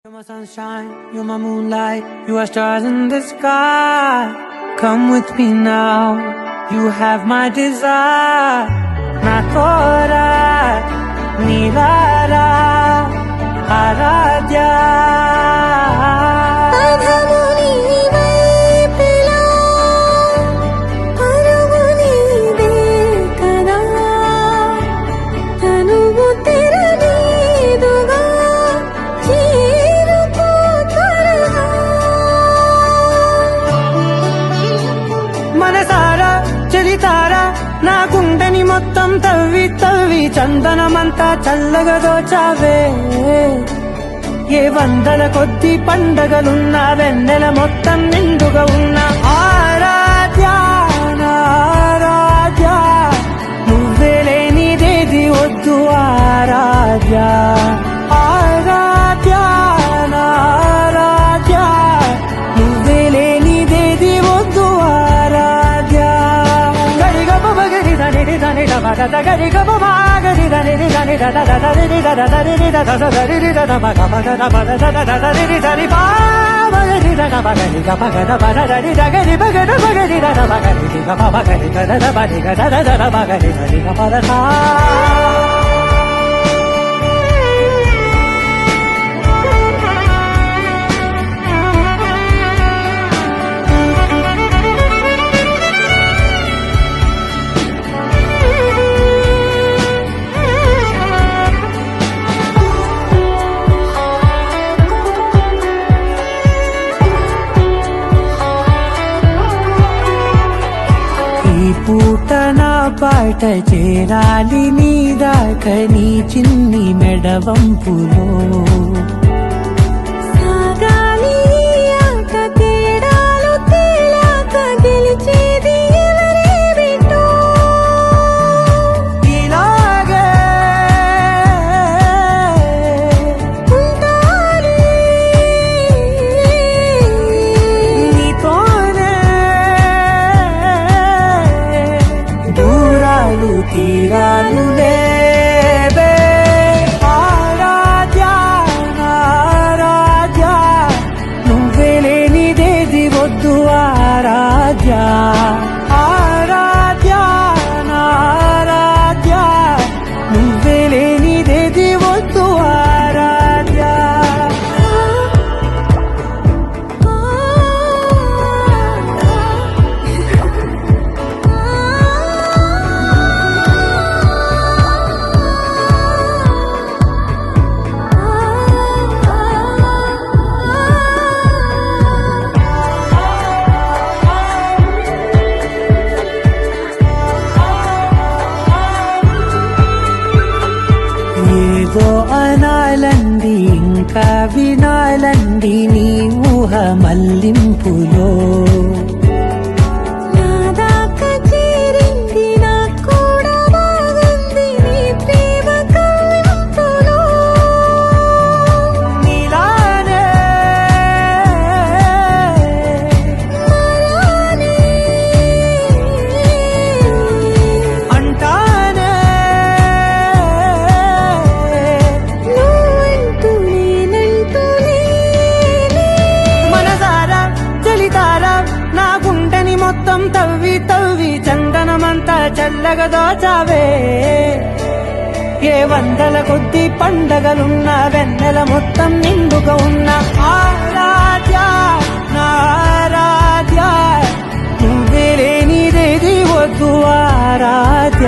You're my sunshine, you're my moonlight, you are stars in the sky. Come with me now, you have my desire. Na tora, nilara, aradya. మనసారా చలితారా నా గుండెని మొత్తం తవ్వి తవ్వి చందనమంతా చల్లగా దోచావే. ఏ వందల కొద్ది పండగలున్న వెన్నెల మొత్తం నిండుగా ఉన్న ఆరాధ్య ఆరాధ్య, నువ్వే లేనిదేది వద్దు ఆరాధ్య ఆరాధ్య ఆరాధ్య, నువ్వే లేనిదేది వద్దు ఆరాధ్య. గరి దని ద గరి గ బ గరి దని దని ద ద ద రి ద ద ద రి ద ద ద రి ద ద బ గ బ ద ద బ ద ద ద ద రి ద రి బ బ రి ద ద బ గరి గ బ గ ద బ ద ద రి ద గరి బ గ ద బ గరి ద ద బ గరి గ బ బ గరి ద ద బ రి గ ద ద ద బ గరి ద రి గ బ ద ద. పూట నా పాట చేరాలి నీ దాకా నీ చిన్ని మెడవంపులో. సాగాలి ఆట తేడాలు తేలాక గెలిచేది ఎవరే బిడ్డో. ఇలాగే ఉంటాలి నీతోనే దూరాలు తీరాలు లేవే. ఆరాధ్య ఆరాధ్య, నువ్వే లేనిదేది వద్దు ఆరాధ్య ఆరాధ్య ఆరాధ్య, నువ్వే లేనిదేది వద్దు ఆరాధ్య. ఏదో అనాలండి ఇంకా వినాలండి నీ ఊహ మల్లింపులో. నా దాకా చేరింది నాకు కూడా బాగుంది నీ ప్రేమ కవింపులో. నీలానే మరానే అంటానే నువ్వంటూ నేనంటూ లేనే. మనసారా చలితారా నా గుండెని మొత్తం తవ్వి తవ్వి చందనమంతా చల్లగా దోచావే. ఏ వందల కొద్ది పండగలున్న వెన్నెల మొత్తం నిండుగా ఉన్న ఆరాధ్య ఆరాధ్య, నువ్వే లేనిదేది వద్దు ఆరాధ్య.